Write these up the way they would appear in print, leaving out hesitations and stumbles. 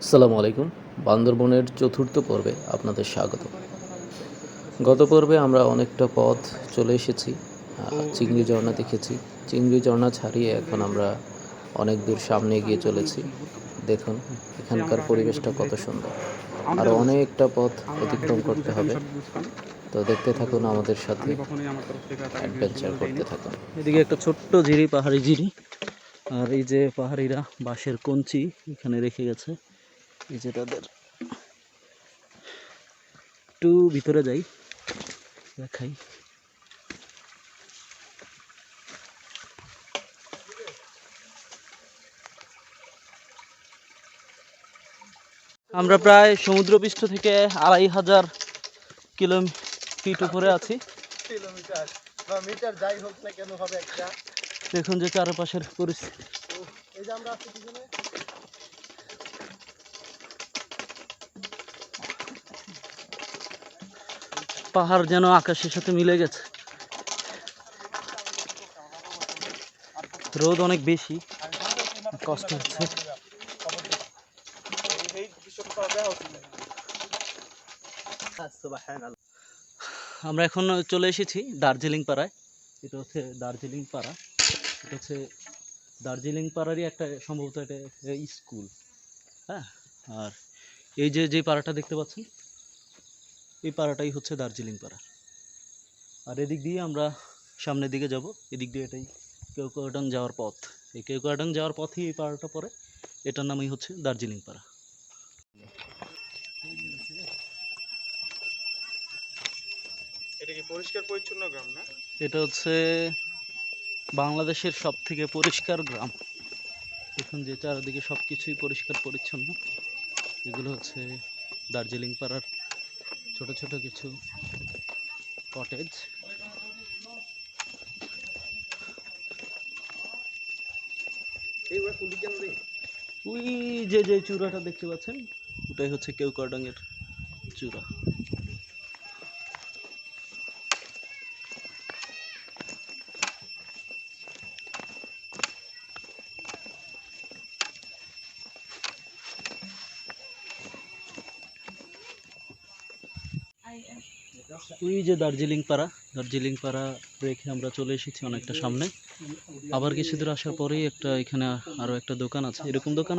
আসসালামু আলাইকুম। বান্দরবনের চতুর্থ পর্বে আপনাদের স্বাগত। গত পর্বে আমরা অনেকটা পথ চলে এসেছি, চিংড়ি ঝর্ণা দেখেছি। চিংড়ি ঝর্ণা ছাড়িয়ে এখন আমরা অনেক দূর সামনে এগিয়ে চলেছি। দেখুন এখানকার পরিবেশটা কত সুন্দর। আরও অনেকটা পথ অতিক্রম করতে হবে, তো দেখতে থাকুন আমাদের সাথে, অ্যাডভেঞ্চার করতে থাকুন। এদিকে একটা ছোট্ট ঝিরি, পাহাড়ি ঝিরি, আর এই যে পাহাড়িরা বাঁশের কঞ্চি এখানে রেখে গেছে। এই যে তাদের, একটু ভিতরে যাই দেখাই। আমরা প্রায় সমুদ্রপৃষ্ঠ থেকে 2500 কিলোমিটার উপরে আছি। কিলোমিটার বা মিটার যাই হোক না কেন হবে একটা। দেখুন যে চারপাশের পরিস্থিতি। এই যে আমরা আছি পিছনে, পাহাড় যেন আকাশের সাথে মিলে গেছে। রোদ অনেক বেশি, কষ্ট হচ্ছে। আমরা এখন চলে এসেছি দার্জিলিং পাড়ায়। এটা হচ্ছে দার্জিলিং পাড়া। এটা হচ্ছে দার্জিলিং পাড়ারই একটা, সম্ভবত এটা স্কুল। হ্যাঁ, আর এই যে পাড়াটা দেখতে পাচ্ছেন, এই পাড়াটাই হচ্ছে দার্জিলিং পাড়া। আর এদিক দিয়ে আমরা সামনের দিকে যাব। এদিক দিয়ে এটাই কেওক্রাডাং যাওয়ার পথ। এই কেওক্রাডাং যাওয়ার পথই এই পাড়াটা পড়ে। এটার নামই হচ্ছে দার্জিলিং পাড়া। এটা কি পরিষ্কার পরিচ্ছন্ন গ্রাম না? এটা হচ্ছে বাংলাদেশের সব থেকে পরিষ্কার গ্রাম। এখন যে চারিদিকে সব কিছুই পরিষ্কার পরিচ্ছন্ন। এগুলো হচ্ছে দার্জিলিং পাড়ার ছোট ছোট কিছু কটেজ। ওই যে চূড়াটা দেখতে পাচ্ছেন, ওটাই হচ্ছে কেওক্রাডাং এর চূড়া। ওই যে দার্জিলিং পাড়া রেখে আমরা চলে এসেছি অনেকটা সামনে। আবার কিছু দূর আসার পরেই একটা, এখানে আরো একটা দোকান আছে। এরকম দোকান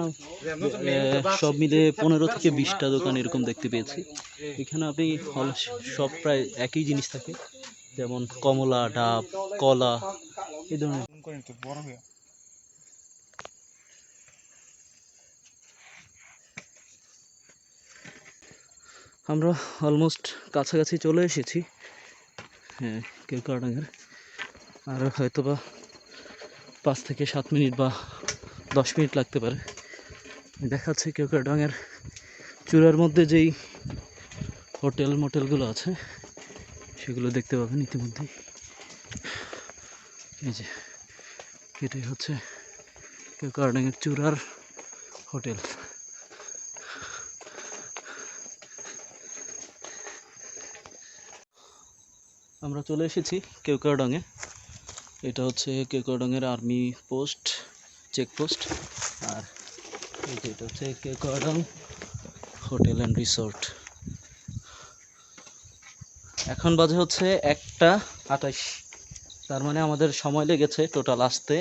সব মিলে 15 থেকে 20টা দোকান এরকম দেখতে পেয়েছি। এখানে আপনি সব প্রায় একই জিনিস থাকে, যেমন কমলা, ডাব, কলা, এই ধরনের। আমরা অলমোস্ট কাছাকাছি চলে এসেছি, হ্যাঁ, কেওক্রাডাঙের। আর হয়তো বা 5 থেকে 7 মিনিট বা 10 মিনিট লাগতে পারে। দেখাচ্ছে কেওক্রাডাঙের চূড়ার মধ্যে যেই হোটেল মোটেলগুলো আছে সেগুলো দেখতে পাবেন ইতিমধ্যেই। এই যে এটাই হচ্ছে কেওক্রাডাঙের চূড়ার হোটেল। আমরা চলে এসেছি কেওক্রাডাঙে। এটা হচ্ছে কেওক্রাডাঙের আর্মি পোস্ট, চেকপোস্ট। আর এটা হচ্ছে কেওক্রাডাং হোটেল অ্যান্ড রিসোর্ট। এখন বাজে হচ্ছে 1টা 28। তার মানে আমাদের সময় লেগেছে টোটাল আসতে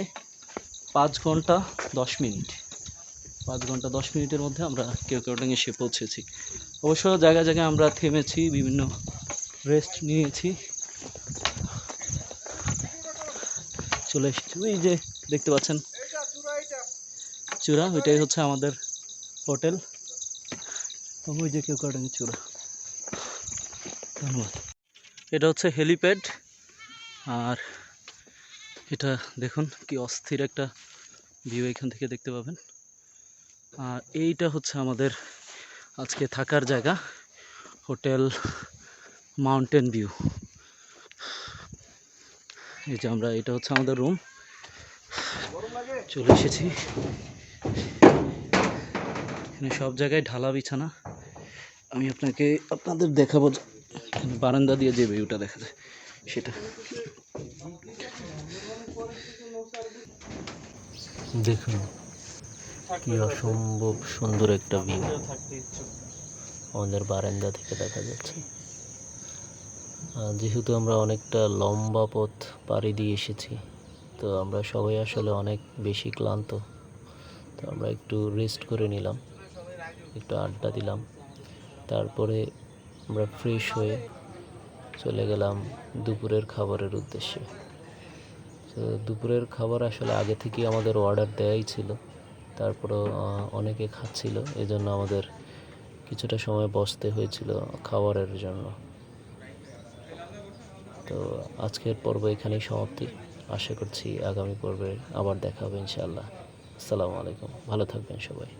5 ঘন্টা 10 মিনিট। 5 ঘন্টা 10 মিনিটের মধ্যে আমরা কেওক্রাডাং এসে পৌঁছেছি। অবশ্য জায়গায় জায়গায় আমরা থেমেছি, বিভিন্ন রেস্ট নিয়েছি। চলে এসেছি, ওই যে দেখতে পাচ্ছেন চূড়া, ওইটাই হচ্ছে আমাদের হোটেল। ওই যে কেওক্রাডাং চূড়া। ধন্যবাদ। এটা হচ্ছে হেলিপ্যাড। আর এটা দেখুন কি অস্থির একটা ভিউ এখান থেকে দেখতে পাবেন। আর এইটা হচ্ছে আমাদের আজকে থাকার জায়গা, হোটেল মাউন্টেন ভিউ। এই যে আমরা, এটা হচ্ছে আমাদের রুম। চলে এসেছি। এখানে সব জায়গায় ঢালা বিছানা। আমি আপনাদের দেখাবো, এখানে বারান্দা দিয়ে যে ভিউটা দেখা যায় সেটা দেখুন। কি অসম্ভব সুন্দর একটা ভিউ আমাদের বারান্দা থেকে দেখা যাচ্ছে। যেহেতু আমরা অনেকটা লম্বা পথ পাড়ি দিয়ে এসেছি, তো আমরা সবাই আসলে অনেক বেশি ক্লান্ত। তো আমরা একটু রেস্ট করে নিলাম, একটু আড্ডা দিলাম, তারপরে আমরা ফ্রেশ হয়ে চলে গেলাম দুপুরের খাবারের উদ্দেশ্যে। তো দুপুরের খাবার আসলে আগে থেকেই আমাদের অর্ডার দেওয়াই ছিল, তারপরেও অনেকে খাচ্ছিল, এজন্য আমাদের কিছুটা সময় বসতে হয়েছিল খাবারের জন্য। তো আজকের পর্ব এখানেই সমাপ্তি। আশা করছি আগামী পর্বে আবার দেখা হবে ইনশাআল্লাহ। আসসালামু আলাইকুম, ভালো থাকবেন সবাই।